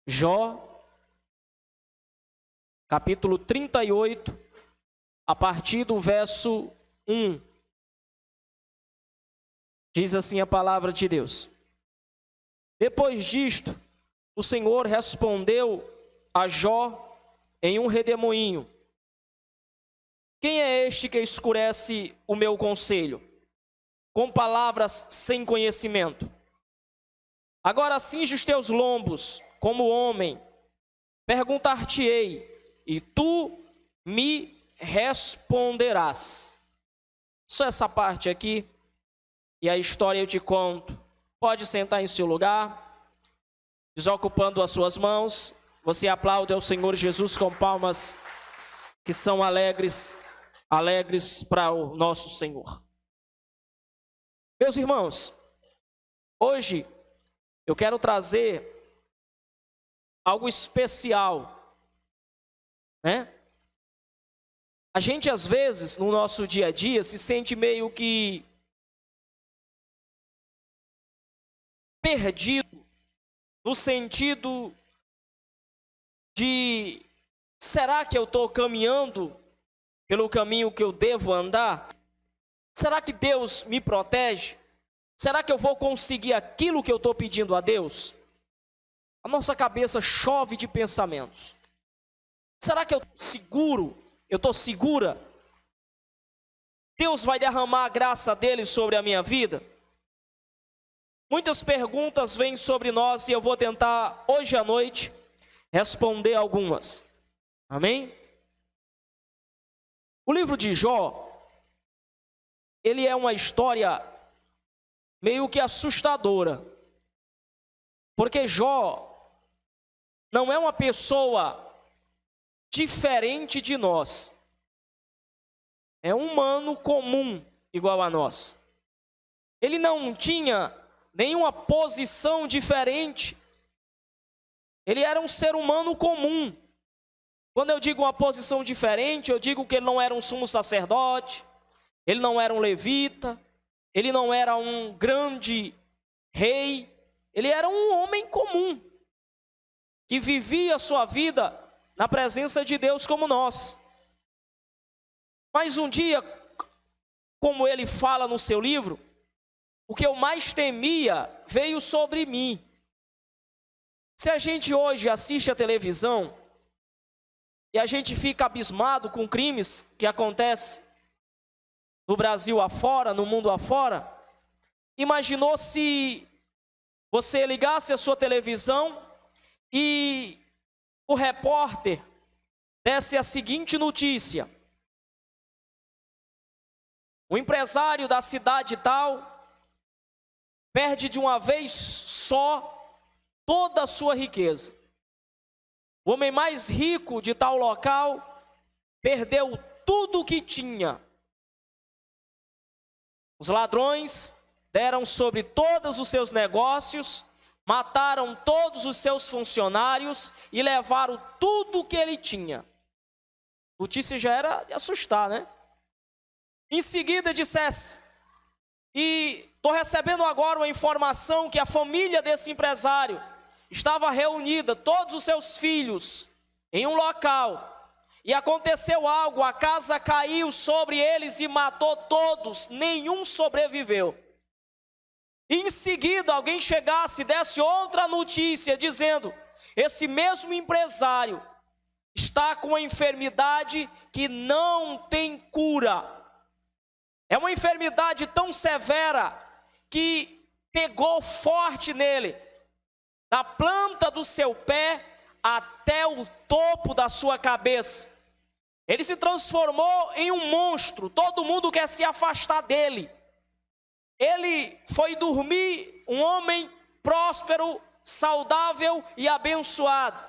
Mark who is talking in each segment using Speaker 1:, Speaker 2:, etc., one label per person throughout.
Speaker 1: Jó, capítulo 38, a partir do verso 1. Diz assim a palavra de Deus. Depois disto, o Senhor respondeu a Jó em um redemoinho: quem é este que escurece o meu conselho, com palavras sem conhecimento? Agora cinge os teus lombos, como homem, perguntar-te-ei, e tu me responderás. Só essa parte aqui, e a história eu te conto. Pode sentar em seu lugar, desocupando as suas mãos. Você aplaude ao Senhor Jesus com palmas que são alegres para o nosso Senhor. Meus irmãos, hoje eu quero trazer algo especial, né? A gente às vezes no nosso dia a dia se sente meio que perdido, no sentido de: será que eu estou caminhando pelo caminho que eu devo andar? Será que Deus me protege? Será que eu vou conseguir aquilo que eu estou pedindo a Deus? A nossa cabeça chove de pensamentos. Será que eu estou seguro? Eu estou segura? Deus vai derramar a graça dele sobre a minha vida? Muitas perguntas vêm sobre nós e eu vou tentar hoje à noite responder algumas. Amém? O livro de Jó, ele é uma história meio que assustadora, porque Jó não é uma pessoa diferente de nós, é um humano comum igual a nós. Ele não tinha nenhuma posição diferente, ele era um ser humano comum. Quando eu digo uma posição diferente, eu digo que ele não era um sumo sacerdote, ele não era um levita, ele não era um grande rei, ele era um homem comum, que vivia a sua vida na presença de Deus como nós. Mas um dia, como ele fala no seu livro, o que eu mais temia veio sobre mim. Se a gente hoje assiste a televisão e a gente fica abismado com crimes que acontecem no Brasil afora, no mundo afora, imaginou se você ligasse a sua televisão e o repórter desse a seguinte notícia: o empresário da cidade tal perde de uma vez só toda a sua riqueza. O homem mais rico de tal local perdeu tudo o que tinha. Os ladrões deram sobre todos os seus negócios, mataram todos os seus funcionários e levaram tudo o que ele tinha. A notícia já era de assustar, né? Em seguida dissesse: e estou recebendo agora uma informação que a família desse empresário estava reunida, todos os seus filhos, em um local, e aconteceu algo, a casa caiu sobre eles e matou todos, nenhum sobreviveu. E em seguida alguém chegasse e desse outra notícia dizendo: esse mesmo empresário está com uma enfermidade que não tem cura. É uma enfermidade tão severa que pegou forte nele, da planta do seu pé até o topo da sua cabeça. Ele se transformou em um monstro, todo mundo quer se afastar dele. Ele foi dormir um homem próspero, saudável e abençoado,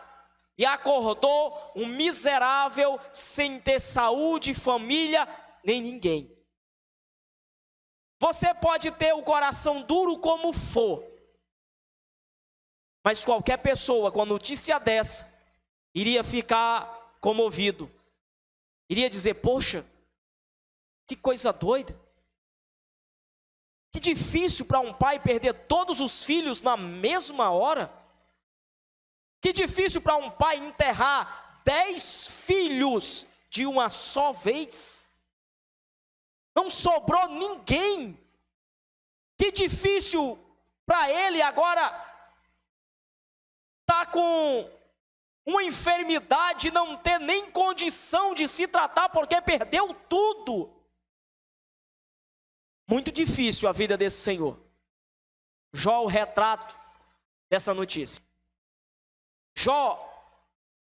Speaker 1: e acordou um miserável, sem ter saúde, família, nem ninguém. Você pode ter o coração duro como for, mas qualquer pessoa com a notícia dessa iria ficar comovido, iria dizer: poxa, que coisa doida, que difícil para um pai perder todos os filhos na mesma hora. Que difícil para um pai enterrar 10 filhos de uma só vez. Não sobrou ninguém. Que difícil para ele agora estar com uma enfermidade e não ter nem condição de se tratar porque perdeu tudo. Muito difícil a vida desse senhor. Jó, o retrato dessa notícia. Jó,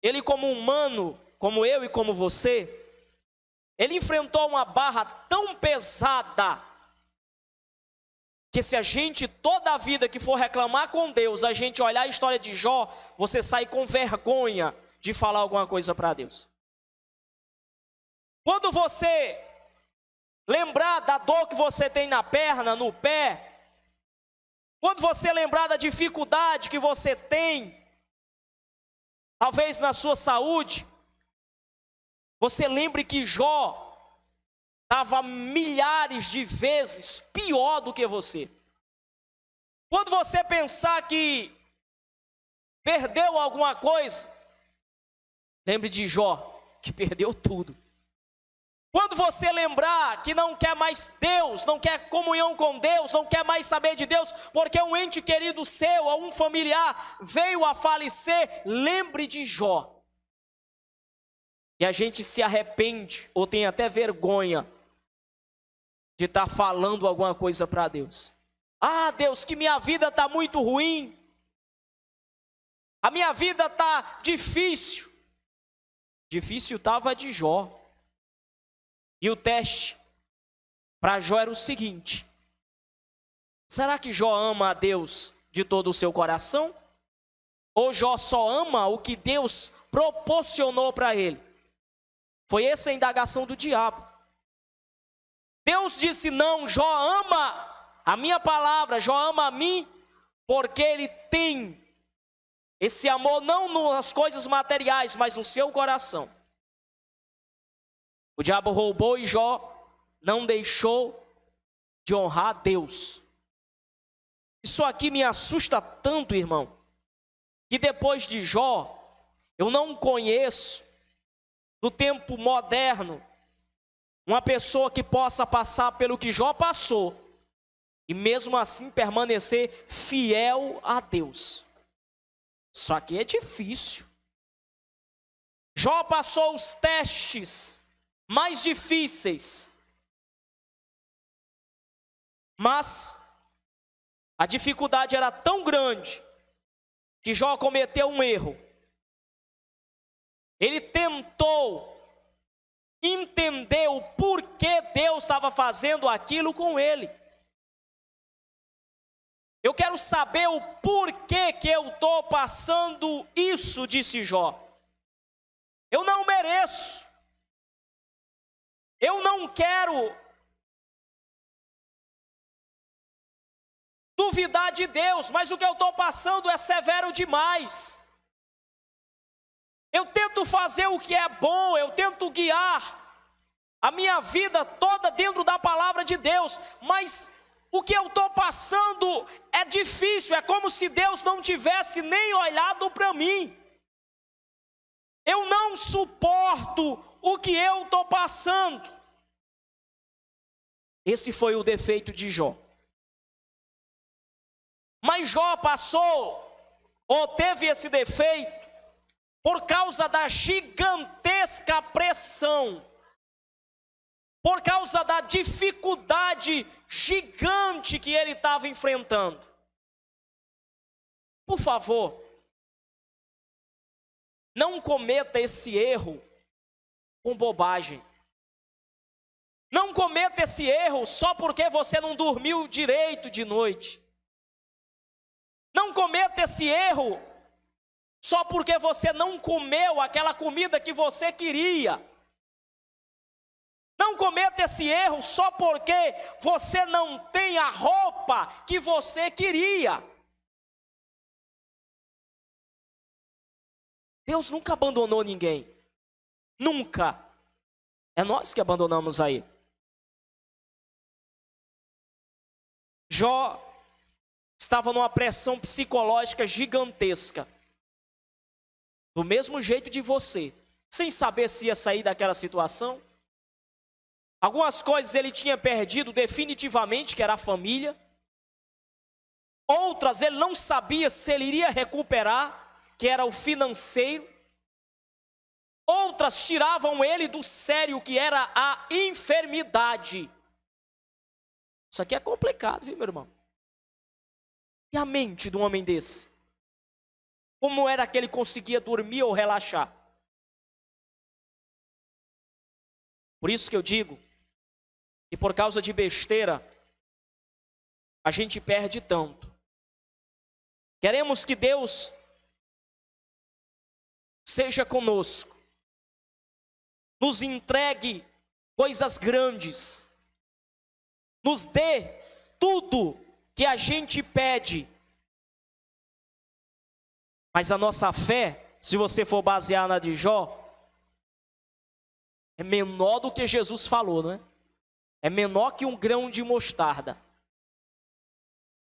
Speaker 1: ele como humano, como eu e como você, ele enfrentou uma barra tão pesada, que se a gente, toda a vida que for reclamar com Deus, a gente olhar a história de Jó, você sai com vergonha de falar alguma coisa para Deus. Quando você lembrar da dor que você tem na perna, no pé, quando você lembrar da dificuldade que você tem, talvez na sua saúde, você lembre que Jó estava milhares de vezes pior do que você. Quando você pensar que perdeu alguma coisa, lembre de Jó, que perdeu tudo. Quando você lembrar que não quer mais Deus, não quer comunhão com Deus, não quer mais saber de Deus, porque um ente querido seu ou um familiar veio a falecer, lembre de Jó. E a gente se arrepende ou tem até vergonha de estar falando alguma coisa para Deus. Ah, Deus, que minha vida está muito ruim. A minha vida está difícil. Difícil estava de Jó. E o teste para Jó era o seguinte: será que Jó ama a Deus de todo o seu coração? Ou Jó só ama o que Deus proporcionou para ele? Foi essa a indagação do diabo. Deus disse: não, Jó ama a minha palavra, Jó ama a mim, porque ele tem esse amor não nas coisas materiais, mas no seu coração. O diabo roubou e Jó não deixou de honrar a Deus. Isso aqui me assusta tanto, irmão, que depois de Jó, eu não conheço, no tempo moderno, uma pessoa que possa passar pelo que Jó passou e mesmo assim permanecer fiel a Deus. Isso aqui é difícil. Jó passou os testes mais difíceis, mas a dificuldade era tão grande que Jó cometeu um erro. Ele tentou entender o porquê Deus estava fazendo aquilo com ele. Eu quero saber o porquê que eu estou passando isso, disse Jó. Eu não mereço. Eu não quero duvidar de Deus, mas o que eu estou passando é severo demais. Eu tento fazer o que é bom, eu tento guiar a minha vida toda dentro da palavra de Deus, mas o que eu estou passando é difícil, é como se Deus não tivesse nem olhado para mim. Eu não suporto o que eu estou passando. Esse foi o defeito de Jó. Mas Jó passou, ou teve esse defeito, por causa da gigantesca pressão, por causa da dificuldade gigante que ele estava enfrentando. Por favor, não cometa esse erro com bobagem. Não cometa esse erro só porque você não dormiu direito de noite. Não cometa esse erro só porque você não comeu aquela comida que você queria. Não cometa esse erro só porque você não tem a roupa que você queria. Deus nunca abandonou ninguém. Nunca. É nós que abandonamos aí. Jó estava numa pressão psicológica gigantesca. do mesmo jeito de você, sem saber se ia sair daquela situação. Algumas coisas ele tinha perdido definitivamente, que era a família. Outras ele não sabia se ele iria recuperar, que era o financeiro. Outras tiravam ele do sério, que era a enfermidade. Isso aqui é complicado, viu, meu irmão? E a mente de um homem desse? Como era que ele conseguia dormir ou relaxar? Por isso que eu digo que por causa de besteira, a gente perde tanto. Queremos que Deus seja conosco, nos entregue coisas grandes, nos dê tudo que a gente pede. Mas a nossa fé, se você for basear na de Jó, é menor do que Jesus falou, não é? É menor que um grão de mostarda.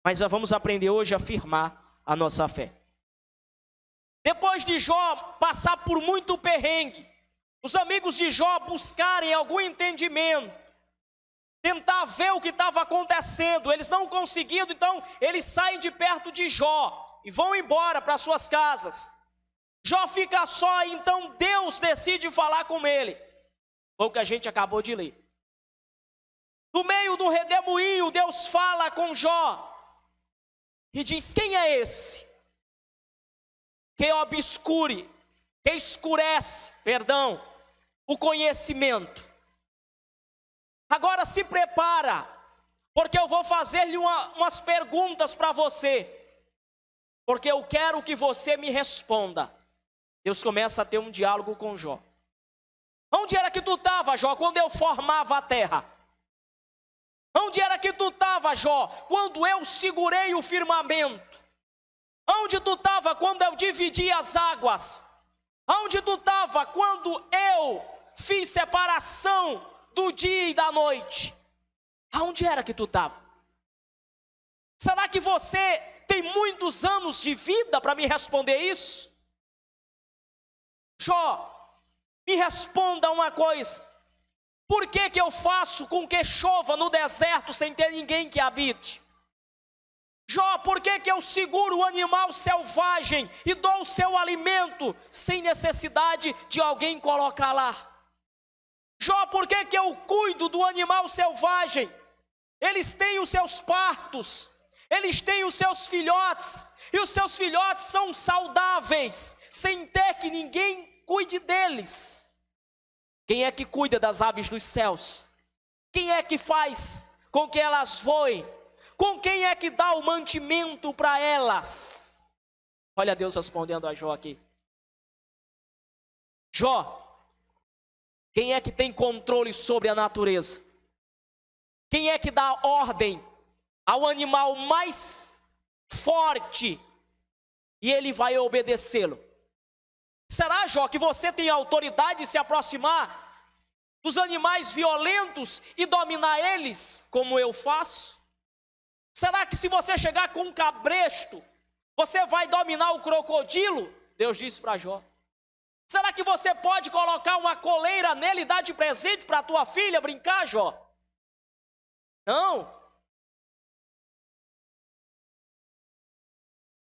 Speaker 1: Mas nós vamos aprender hoje a firmar a nossa fé. Depois de Jó passar por muito perrengue, os amigos de Jó buscarem algum entendimento, tentar ver o que estava acontecendo, eles não conseguindo, então eles saem de perto de Jó e vão embora para suas casas. Jó fica só, então Deus decide falar com ele. Foi o que a gente acabou de ler. No meio do redemoinho, Deus fala com Jó e diz: quem é esse que escurece, o conhecimento? Agora se prepara, porque eu vou fazer-lhe umas perguntas para você, porque eu quero que você me responda. Deus começa a ter um diálogo com Jó. Onde era que tu estava, Jó, quando eu formava a terra? Onde era que tu estava, Jó, quando eu segurei o firmamento? Onde tu estava quando eu dividi as águas? Onde tu estava quando eu fiz separação do dia e da noite? Aonde era que tu estava? Será que você tem muitos anos de vida para me responder isso? Jó, me responda uma coisa. Por que eu faço com que chova no deserto sem ter ninguém que habite? Jó, por que eu seguro o animal selvagem e dou o seu alimento sem necessidade de alguém colocar lá? Jó, por que eu cuido do animal selvagem? Eles têm os seus partos, eles têm os seus filhotes, e os seus filhotes são saudáveis, sem ter que ninguém cuide deles. Quem é que cuida das aves dos céus? Quem é que faz com que elas voem? Com quem é que dá o mantimento para elas? Olha Deus respondendo a Jó aqui. Jó, quem é que tem controle sobre a natureza? Quem é que dá ordem ao animal mais forte e ele vai obedecê-lo? Será, Jó, que você tem autoridade de se aproximar dos animais violentos e dominar eles como eu faço? Será que se você chegar com um cabresto, você vai dominar o crocodilo? Deus disse para Jó. Será que você pode colocar uma coleira nele e dar de presente para a tua filha brincar, Jó? Não.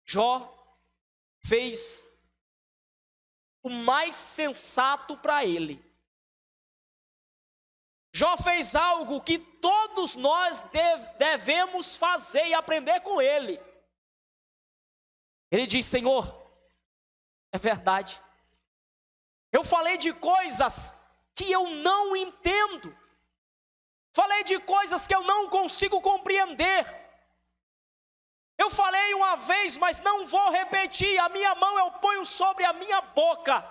Speaker 1: Jó fez o mais sensato para ele. Jó fez algo que todos nós devemos fazer e aprender com ele. Ele diz: Senhor, é verdade, eu falei de coisas que eu não entendo, falei de coisas que eu não consigo compreender. Eu falei uma vez, mas não vou repetir. A minha mão eu ponho sobre a minha boca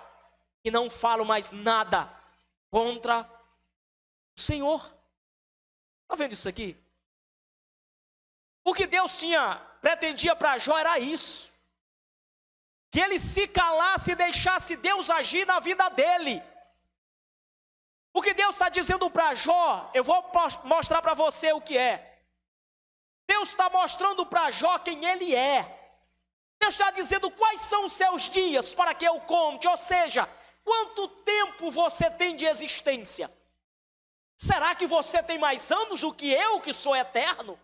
Speaker 1: e não falo mais nada contra o Senhor. Está vendo isso aqui? O que Deus pretendia para Jó era isso. Que ele se calasse e deixasse Deus agir na vida dele. O que Deus está dizendo para Jó, eu vou mostrar para você o que é. Deus está mostrando para Jó quem ele é. Deus está dizendo quais são os seus dias para que eu conte, ou seja, quanto tempo você tem de existência? Será que você tem mais anos do que eu, que sou eterno?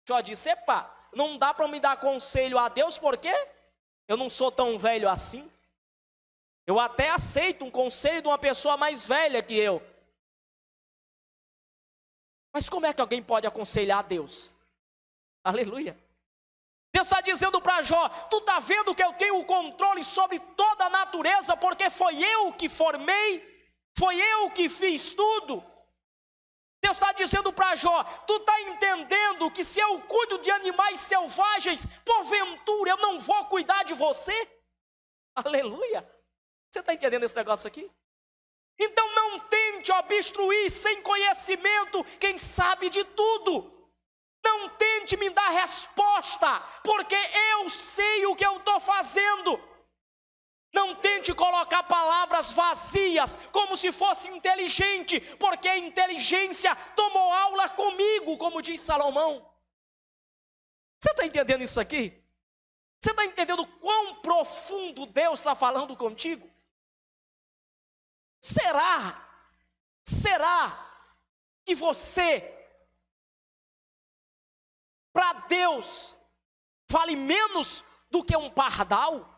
Speaker 1: Jó disse, epa, não dá para me dar conselho a Deus, porque eu não sou tão velho assim. Eu até aceito um conselho de uma pessoa mais velha que eu. Mas como é que alguém pode aconselhar a Deus? Aleluia. Deus está dizendo para Jó, tu está vendo que eu tenho o controle sobre toda a natureza, porque foi eu que formei, foi eu que fiz tudo. Deus está dizendo para Jó, tu está entendendo que se eu cuido de animais selvagens, porventura eu não vou cuidar de você? Aleluia. Você está entendendo esse negócio aqui? Então não tente obstruir sem conhecimento quem sabe de tudo. Não tente me dar resposta, porque eu sei o que eu estou fazendo. Não tente colocar palavras vazias, como se fosse inteligente, porque a inteligência tomou aula comigo, como diz Salomão. Você está entendendo isso aqui? Você está entendendo quão profundo Deus está falando contigo? Será que você, para Deus, vale menos do que um pardal?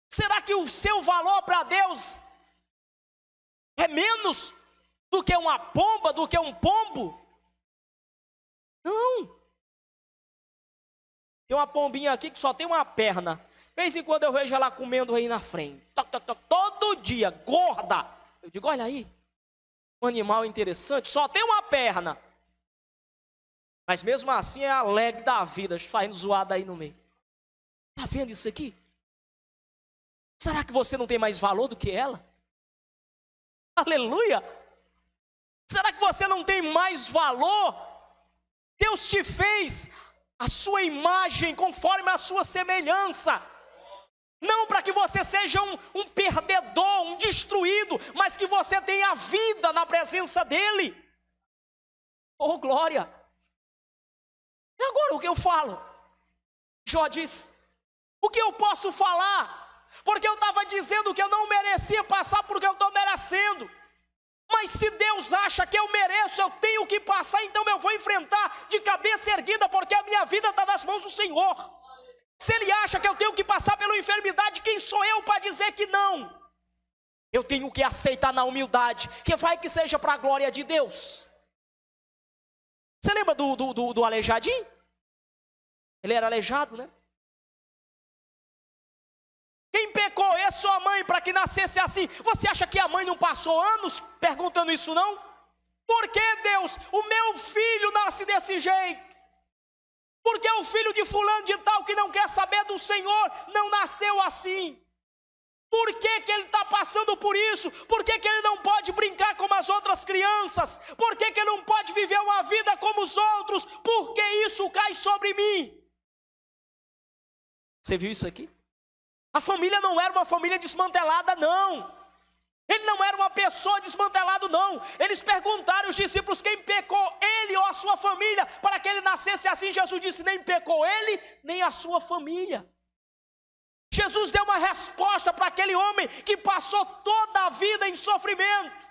Speaker 1: Será que o seu valor para Deus é menos do que uma pomba, do que um pombo? Não. Tem uma pombinha aqui que só tem uma perna. De vez em quando eu vejo ela comendo aí na frente. Todo dia, gorda. Eu digo, olha aí, um animal interessante, só tem uma perna. Mas mesmo assim é alegre da vida, fazendo zoada aí no meio. Está vendo isso aqui? Será que você não tem mais valor do que ela? Aleluia! Será que você não tem mais valor? Deus te fez a sua imagem conforme a sua semelhança. Não para que você seja um perdedor, um destruído, mas que você tenha vida na presença dEle. Oh, glória! E agora o que eu falo? Jó diz, o que eu posso falar? Porque eu estava dizendo que eu não merecia passar por que eu estou merecendo. Mas se Deus acha que eu mereço, eu tenho que passar, então eu vou enfrentar de cabeça erguida, porque a minha vida está nas mãos do Senhor. Se Ele acha que eu tenho que passar pela enfermidade, quem sou eu para dizer que não? Eu tenho que aceitar na humildade, que vai que seja para a glória de Deus. Você lembra do aleijadinho? Ele era aleijado, né? Quem pecou? É sua mãe para que nascesse assim. Você acha que a mãe não passou anos perguntando isso não? Por que Deus, o meu filho nasce desse jeito? Porque o filho de fulano de tal que não quer saber do Senhor não nasceu assim? Por que ele está passando por isso? Por que ele não pode brincar como as outras crianças? Por que ele não pode viver uma vida como os outros? Por que isso cai sobre mim? Você viu isso aqui? A família não era uma família desmantelada, não. Ele não era uma pessoa desmantelada, não. Eles perguntaram aos discípulos quem pecou, ele ou a sua família, para que ele nascesse assim. Jesus disse, nem pecou ele, nem a sua família. Jesus deu uma resposta para aquele homem que passou toda a vida em sofrimento.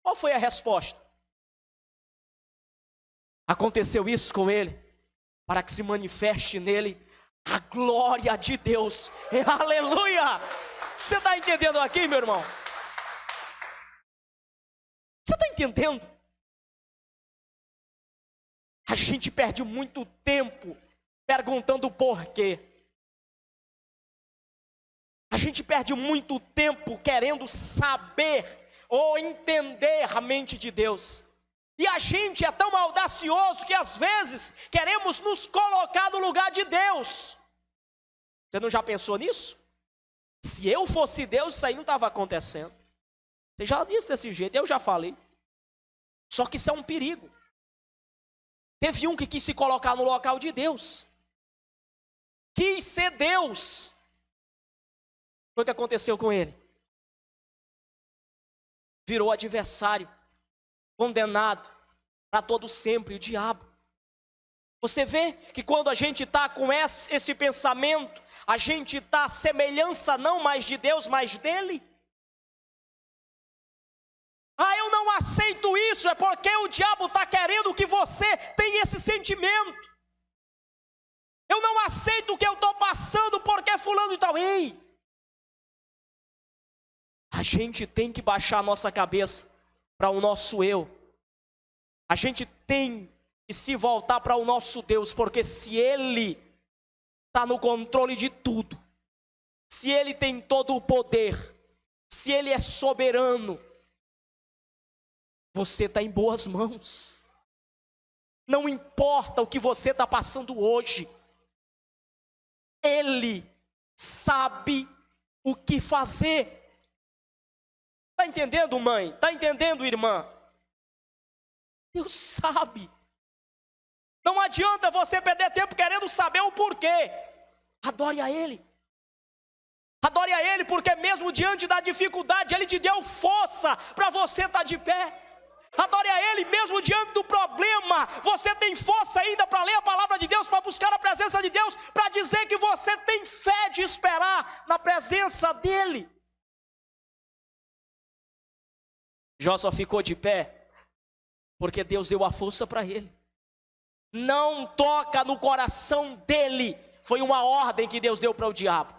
Speaker 1: Qual foi a resposta? Aconteceu isso com ele, para que se manifeste nele a glória de Deus. Aleluia! Você está entendendo aqui, meu irmão? Você está entendendo? A gente perde muito tempo perguntando por quê. A gente perde muito tempo querendo saber ou entender a mente de Deus. E a gente é tão audacioso que às vezes queremos nos colocar no lugar de Deus. Você não já pensou nisso? Se eu fosse Deus, isso aí não estava acontecendo. Você já disse desse jeito, eu já falei. Só que isso é um perigo. Teve um que quis se colocar no local de Deus. Quis ser Deus. Foi o que aconteceu com ele. Virou adversário, condenado para todo sempre, o diabo. Você vê que quando a gente está com esse pensamento, a gente está à semelhança não mais de Deus, mas dele. Ah, eu não aceito isso, é porque o diabo está querendo que você tenha esse sentimento. Eu não aceito o que eu estou passando porque fulano e tal. Ei, a gente tem que baixar a nossa cabeça para o nosso eu. A gente tem que se voltar para o nosso Deus, porque se Ele está no controle de tudo, se Ele tem todo o poder, se Ele é soberano, você está em boas mãos. Não importa o que você está passando hoje, Ele sabe o que fazer. Está entendendo, mãe? Está entendendo, irmã? Deus sabe. Não adianta você perder tempo querendo saber o porquê. Adore a Ele. Adore a Ele, porque mesmo diante da dificuldade, Ele te deu força para você estar de pé. Adore a Ele, mesmo diante do problema, você tem força ainda para ler a palavra de Deus, para buscar a presença de Deus, para dizer que você tem fé de esperar na presença dEle. Jó só ficou de pé porque Deus deu a força para ele. Não toca no coração dele. Foi uma ordem que Deus deu para o diabo.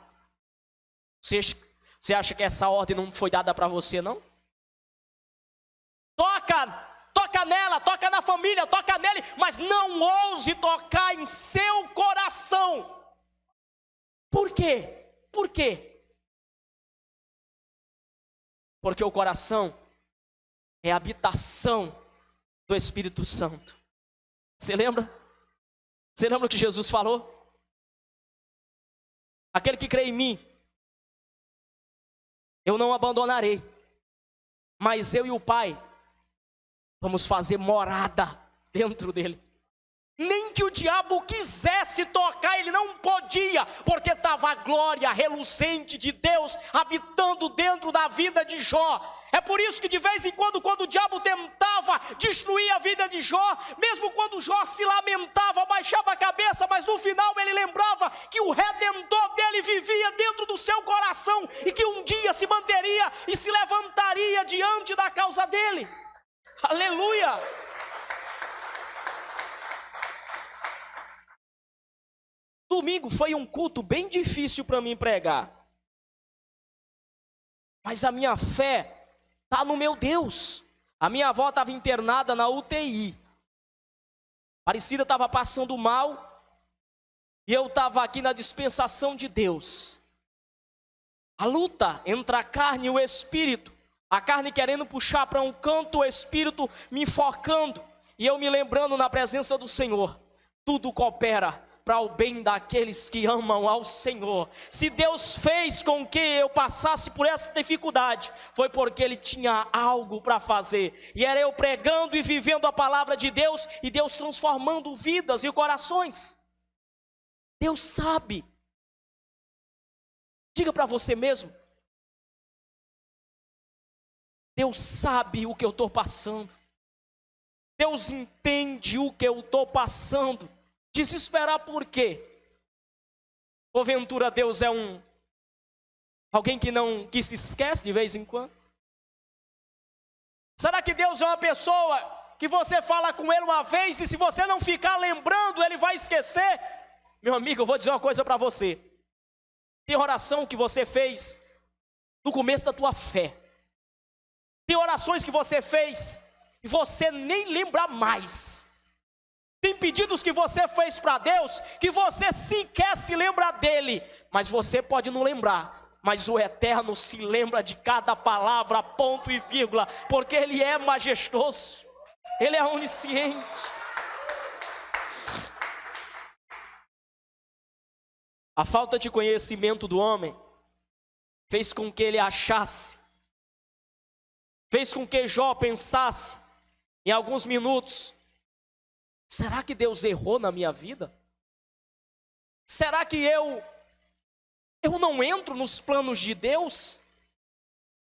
Speaker 1: Você acha que essa ordem não foi dada para você, não? Toca nela, toca na família, toca nele, mas não ouse tocar em seu coração. Por quê? Por quê? Porque o coração é a habitação do Espírito Santo. Você lembra? Você lembra o que Jesus falou? Aquele que crê em mim, eu não abandonarei, mas eu e o Pai vamos fazer morada dentro dele. Nem que o diabo quisesse tocar, ele não podia, porque estava a glória reluzente de Deus habitando dentro da vida de Jó. É por isso que de vez em quando o diabo tentava destruir a vida de Jó, mesmo quando Jó se lamentava, baixava a cabeça, mas no final ele lembrava que o Redentor dele vivia dentro do seu coração e que um dia se manteria e se levantaria diante da causa dele. Aleluia! Domingo foi um culto bem difícil para mim pregar, mas a minha fé está no meu Deus. A minha avó estava internada na UTI, Aparecida estava passando mal, e eu estava aqui na dispensação de Deus. A luta entre a carne e o espírito, a carne querendo puxar para um canto, o espírito me enfocando, e eu me lembrando na presença do Senhor. Tudo coopera para o bem daqueles que amam ao Senhor. Se Deus fez com que eu passasse por essa dificuldade, foi porque Ele tinha algo para fazer. E era eu pregando e vivendo a palavra de Deus, e Deus transformando vidas e corações. Deus sabe. Diga para você mesmo: Deus sabe o que eu estou passando. Deus entende o que eu estou passando. Desesperar por quê? Porventura Deus é alguém que se esquece de vez em quando? Será que Deus é uma pessoa que você fala com Ele uma vez e se você não ficar lembrando, Ele vai esquecer? Meu amigo, eu vou dizer uma coisa para você. Tem oração que você fez no começo da tua fé. Tem orações que você fez e você nem lembra mais. Tem pedidos que você fez para Deus que você sequer se lembra dele, mas você pode não lembrar, mas o Eterno se lembra de cada palavra, ponto e vírgula, porque Ele é majestoso, Ele é onisciente. A falta de conhecimento do homem fez com que ele achasse, fez com que Jó pensasse em alguns minutos: será que Deus errou na minha vida? Será que eu não entro nos planos de Deus?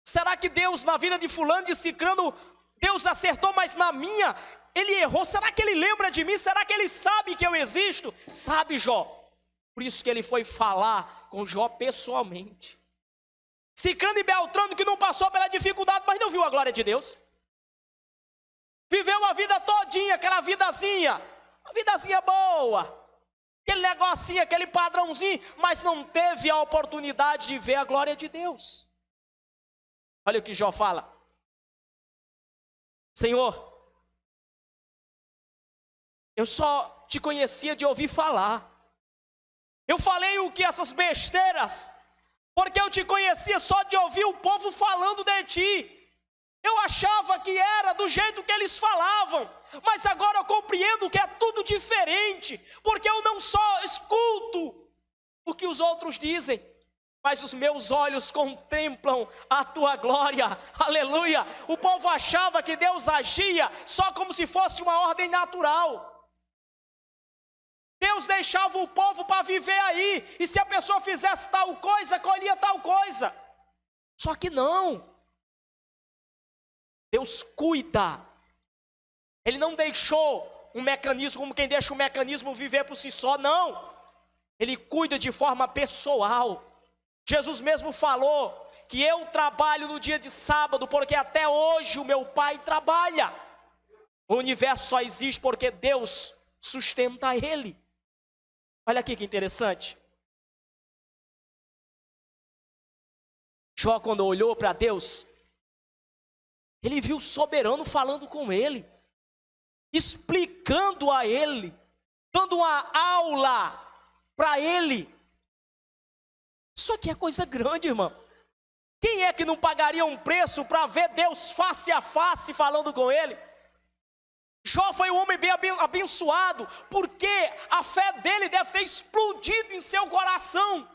Speaker 1: Será que Deus, na vida de fulano, de cicrano, Deus acertou, mas na minha, ele errou, será que ele lembra de mim? Será que ele sabe que eu existo? Sabe, Jó. Por isso que ele foi falar com Jó pessoalmente. Cicrano e Beltrano, que não passou pela dificuldade, mas não viu a glória de Deus. Viveu a vida todinha, aquela vidazinha, uma vidazinha boa, aquele negocinho, aquele padrãozinho, mas não teve a oportunidade de ver a glória de Deus. Olha o que Jó fala: Senhor, eu só te conhecia de ouvir falar. Eu falei o que essas besteiras, porque eu te conhecia só de ouvir o povo falando de ti. Eu achava que era do jeito que eles falavam, mas agora eu compreendo que é tudo diferente, porque eu não só escuto o que os outros dizem, mas os meus olhos contemplam a tua glória, aleluia. O povo achava que Deus agia só como se fosse uma ordem natural. Deus deixava o povo para viver aí, e se a pessoa fizesse tal coisa, colhia tal coisa. Só que não. Deus cuida. Ele não deixou um mecanismo como quem deixa um mecanismo viver por si só, não. Ele cuida de forma pessoal. Jesus mesmo falou que eu trabalho no dia de sábado, porque até hoje o meu Pai trabalha. O universo só existe porque Deus sustenta ele. Olha aqui que interessante. Jó, quando olhou para Deus, ele viu o soberano falando com ele, explicando a ele, dando uma aula para ele. Isso aqui é coisa grande, irmão. Quem é que não pagaria um preço para ver Deus face a face falando com ele? Jó foi um homem bem abençoado, porque a fé dele deve ter explodido em seu coração.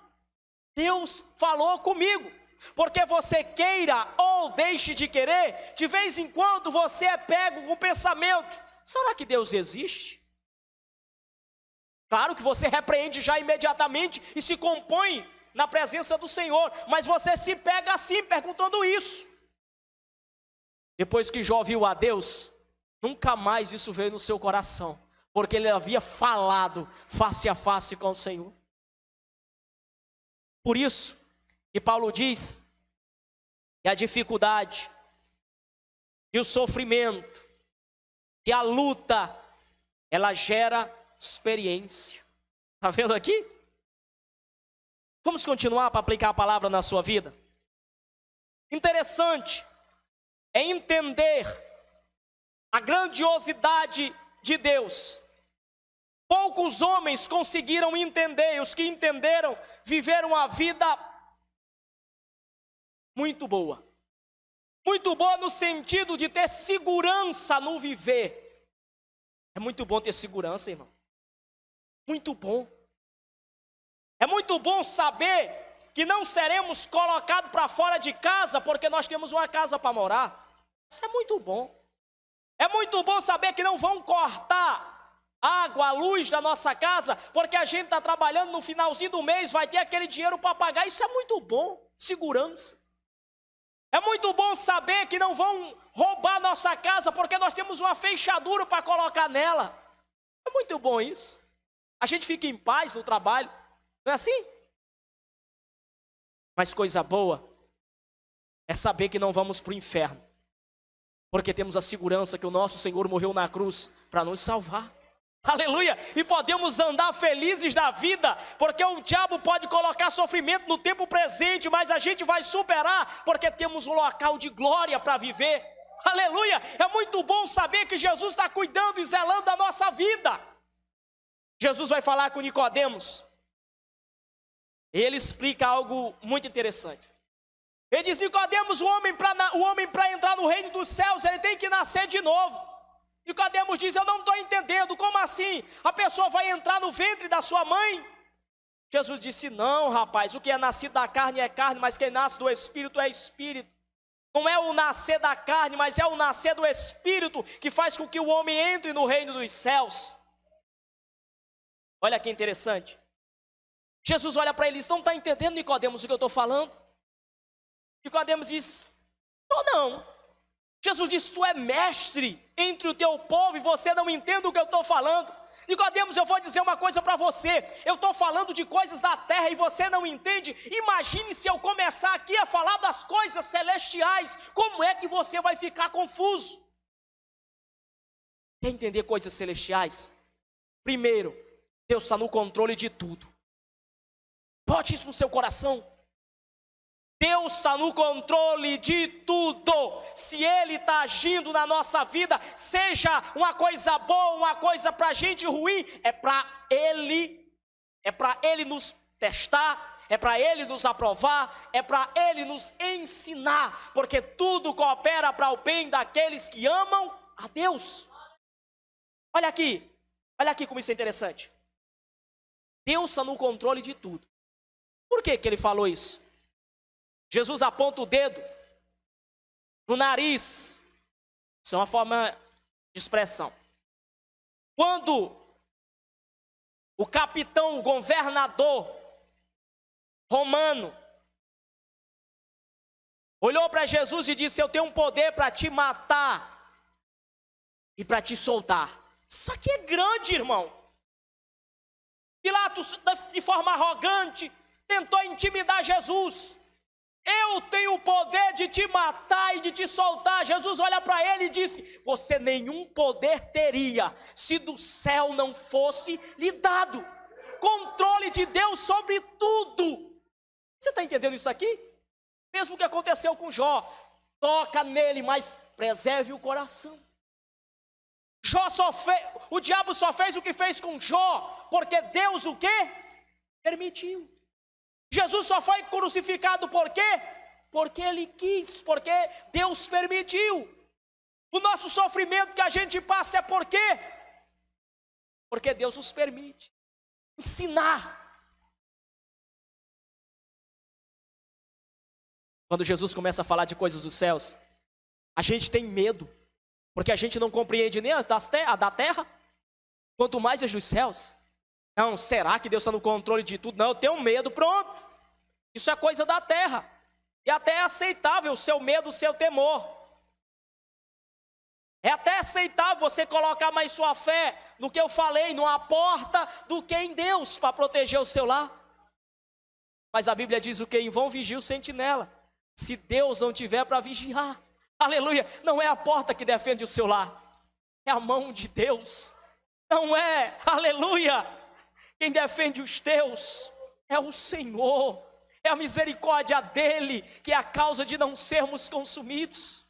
Speaker 1: Deus falou comigo. Porque você queira ou deixe de querer, de vez em quando você é pego com o pensamento: será que Deus existe? Claro que você repreende já imediatamente e se compõe na presença do Senhor, mas você se pega assim, perguntando isso. Depois que Jó viu a Deus, nunca mais isso veio no seu coração, porque ele havia falado face a face com o Senhor. Por isso, e Paulo diz que a dificuldade, e o sofrimento, e a luta, ela gera experiência. Está vendo aqui? Vamos continuar para aplicar a palavra na sua vida? Interessante é entender a grandiosidade de Deus. Poucos homens conseguiram entender, e os que entenderam viveram a vida muito boa. Muito boa no sentido de ter segurança no viver. É muito bom ter segurança, irmão. Muito bom. É muito bom saber que não seremos colocados para fora de casa porque nós temos uma casa para morar. Isso é muito bom. É muito bom saber que não vão cortar água, a luz da nossa casa porque a gente está trabalhando, no finalzinho do mês vai ter aquele dinheiro para pagar. Isso é muito bom. Segurança. É muito bom saber que não vão roubar nossa casa porque nós temos uma fechadura para colocar nela. É muito bom isso. A gente fica em paz no trabalho, não é assim? Mas coisa boa é saber que não vamos para o inferno, porque temos a segurança que o nosso Senhor morreu na cruz para nos salvar. Aleluia! E podemos andar felizes da vida, porque o diabo pode colocar sofrimento no tempo presente, mas a gente vai superar, porque temos um local de glória para viver. Aleluia! É muito bom saber que Jesus está cuidando e zelando da nossa vida. Jesus vai falar com Nicodemos. Ele explica algo muito interessante. Ele diz: Nicodemos, o homem para entrar no reino dos céus, ele tem que nascer de novo. Nicodemos diz: eu não estou entendendo, como assim? A pessoa vai entrar no ventre da sua mãe? Jesus disse: não, rapaz, o que é nascido da carne é carne, mas quem nasce do Espírito é Espírito. Não é o nascer da carne, mas é o nascer do Espírito que faz com que o homem entre no reino dos céus. Olha que interessante. Jesus olha para eles: não está entendendo, Nicodemos, o que eu estou falando? Nicodemos diz: não. Jesus disse: tu é mestre entre o teu povo e você não entende o que eu estou falando. Nicodemos, eu vou dizer uma coisa para você, eu estou falando de coisas da terra e você não entende. Imagine se eu começar aqui a falar das coisas celestiais, como é que você vai ficar confuso? Quer entender coisas celestiais? Primeiro, Deus está no controle de tudo. Bote isso no seu coração. Deus está no controle de tudo. Se Ele está agindo na nossa vida, seja uma coisa boa, uma coisa para a gente ruim, é para Ele nos testar, é para Ele nos aprovar, é para Ele nos ensinar, porque tudo coopera para o bem daqueles que amam a Deus. Olha aqui como isso é interessante. Deus está no controle de tudo. Por que Ele falou isso? Jesus aponta o dedo no nariz. Isso é uma forma de expressão. Quando o capitão, o governador romano olhou para Jesus e disse: eu tenho um poder para te matar e para te soltar. Isso aqui é grande, irmão. Pilatos, de forma arrogante, tentou intimidar Jesus. Eu tenho o poder de te matar e de te soltar. Jesus olha para ele e disse: você nenhum poder teria se do céu não fosse lhe dado. Controle de Deus sobre tudo. Você está entendendo isso aqui? Mesmo que aconteceu com Jó, toca nele, mas preserve o coração. O diabo só fez o que fez com Jó, porque Deus o quê? Permitiu. Jesus só foi crucificado por quê? Porque Ele quis, porque Deus permitiu. O nosso sofrimento que a gente passa é por quê? Porque Deus nos permite ensinar. Quando Jesus começa a falar de coisas dos céus, a gente tem medo, porque a gente não compreende nem as da terra, quanto mais as dos céus. Não, será que Deus está no controle de tudo? Não, eu tenho medo, pronto. Isso é coisa da terra. E até é aceitável o seu medo, o seu temor. É até aceitável você colocar mais sua fé no que eu falei, numa porta, do que em Deus, para proteger o seu lar. Mas a Bíblia diz o que? Em vão vigia o sentinela, se Deus não tiver para vigiar. Aleluia, não é a porta que defende o seu lar, é a mão de Deus. Não é, aleluia. Quem defende os teus é o Senhor, é a misericórdia dEle, que é a causa de não sermos consumidos.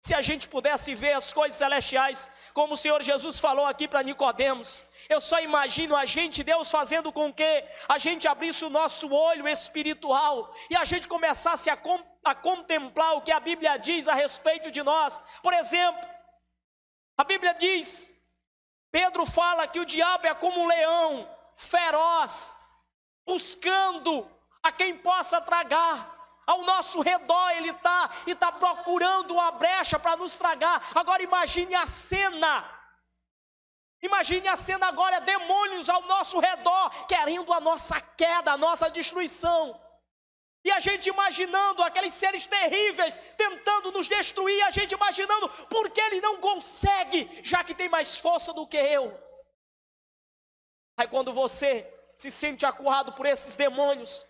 Speaker 1: Se a gente pudesse ver as coisas celestiais, como o Senhor Jesus falou aqui para Nicodemos, eu só imagino Deus fazendo com que a gente abrisse o nosso olho espiritual, e a gente começasse a contemplar o que a Bíblia diz a respeito de nós. Por exemplo, a Bíblia diz, Pedro fala que o diabo é como um leão, feroz, buscando a quem possa tragar. Ao nosso redor ele está procurando uma brecha para nos tragar. Agora imagine a cena agora, demônios ao nosso redor, querendo a nossa queda, a nossa destruição. E a gente imaginando aqueles seres terríveis tentando nos destruir, a gente imaginando porque ele não consegue, já que tem mais força do que eu. Aí quando você se sente acuado por esses demônios,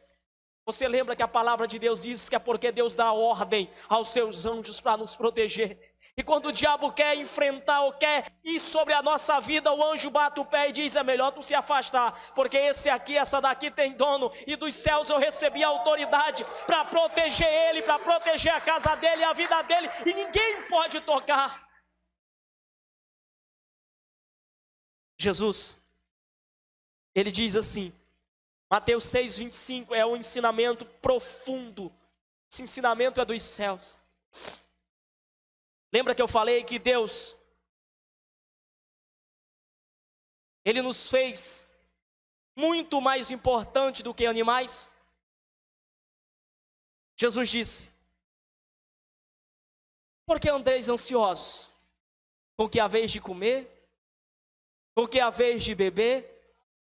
Speaker 1: você lembra que a palavra de Deus diz que é porque Deus dá ordem aos seus anjos para nos proteger. E quando o diabo quer enfrentar ou quer ir sobre a nossa vida, o anjo bate o pé e diz: é melhor tu se afastar, porque essa daqui tem dono, e dos céus eu recebi a autoridade para proteger ele, para proteger a casa dele, a vida dele, e ninguém pode tocar. Jesus, ele diz assim, Mateus 6,25, é um ensinamento profundo. Esse ensinamento é dos céus. Lembra que eu falei que Deus, Ele nos fez muito mais importante do que animais? Jesus disse: por que andeis ansiosos? Com que haveis de comer? Com que haveis de beber?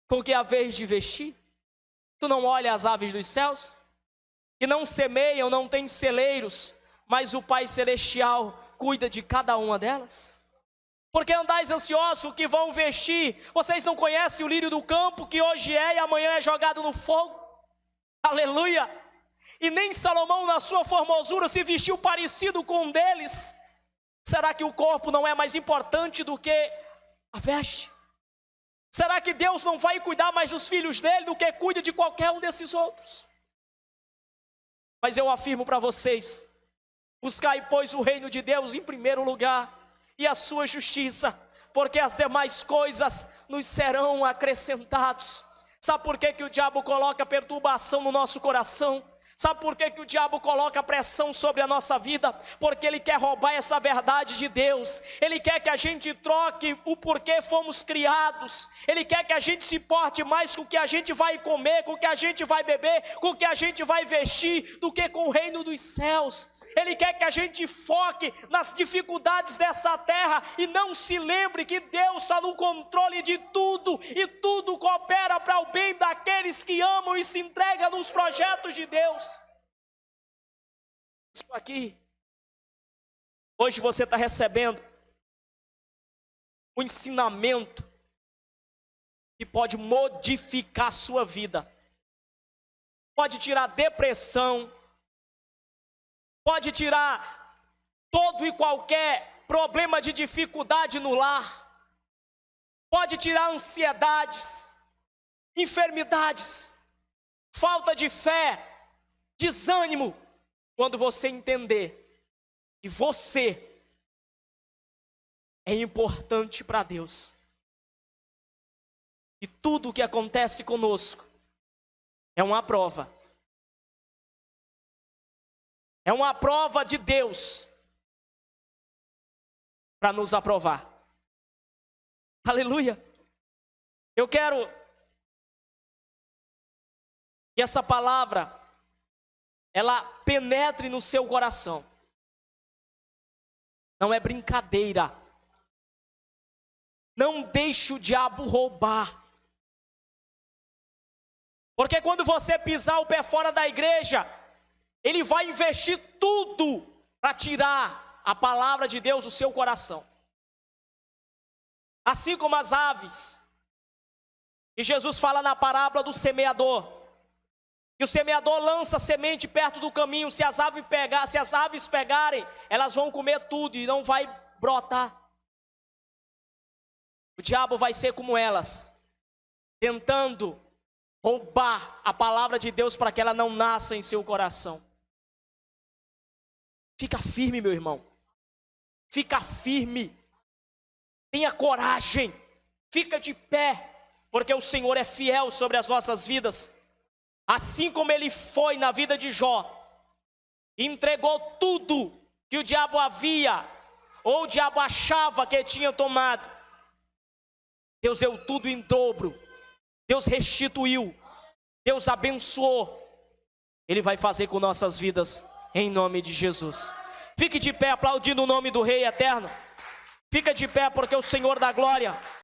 Speaker 1: Com que haveis de vestir? Tu não olha as aves dos céus? Que não semeiam, não têm celeiros, mas o Pai Celestial cuida de cada uma delas? Porque andais ansiosos o que vão vestir? Vocês não conhecem o lírio do campo, que hoje é e amanhã é jogado no fogo? Aleluia! E nem Salomão na sua formosura se vestiu parecido com um deles. Será que o corpo não é mais importante do que a veste? Será que Deus não vai cuidar mais dos filhos dele do que cuida de qualquer um desses outros? Mas eu afirmo para vocês: buscai, pois, o reino de Deus em primeiro lugar, e a sua justiça, porque as demais coisas nos serão acrescentados. Sabe por que o diabo coloca perturbação no nosso coração? Sabe por que o diabo coloca pressão sobre a nossa vida? Porque ele quer roubar essa verdade de Deus. Ele quer que a gente troque o porquê fomos criados. Ele quer que a gente se porte mais com o que a gente vai comer, com o que a gente vai beber, com o que a gente vai vestir, do que com o reino dos céus. Ele quer que a gente foque nas dificuldades dessa terra e não se lembre que Deus está no controle de tudo, e tudo coopera para o bem daqueles que amam e se entregam nos projetos de Deus. Isso aqui, hoje você está recebendo um ensinamento que pode modificar a sua vida, pode tirar depressão, pode tirar todo e qualquer problema de dificuldade no lar, pode tirar ansiedades, enfermidades, falta de fé, desânimo, quando você entender que você é importante para Deus. E tudo o que acontece conosco é uma prova. É uma prova de Deus para nos aprovar. Aleluia. Eu quero que essa palavra ela penetre no seu coração. Não é brincadeira. Não deixe o diabo roubar. Porque quando você pisar o pé fora da igreja, ele vai investir tudo para tirar a palavra de Deus do seu coração. Assim como as aves. E Jesus fala na parábola do semeador. E o semeador lança a semente perto do caminho. Se as aves pegarem, elas vão comer tudo e não vai brotar. O diabo vai ser como elas, tentando roubar a palavra de Deus para que ela não nasça em seu coração. Fica firme, meu irmão. Fica firme. Tenha coragem. Fica de pé, porque o Senhor é fiel sobre as nossas vidas. Assim como ele foi na vida de Jó, entregou tudo que o diabo havia, ou o diabo achava que tinha tomado. Deus deu tudo em dobro. Deus restituiu. Deus abençoou. Ele vai fazer com nossas vidas, em nome de Jesus. Fique de pé aplaudindo o nome do Rei Eterno. Fica de pé porque o Senhor da glória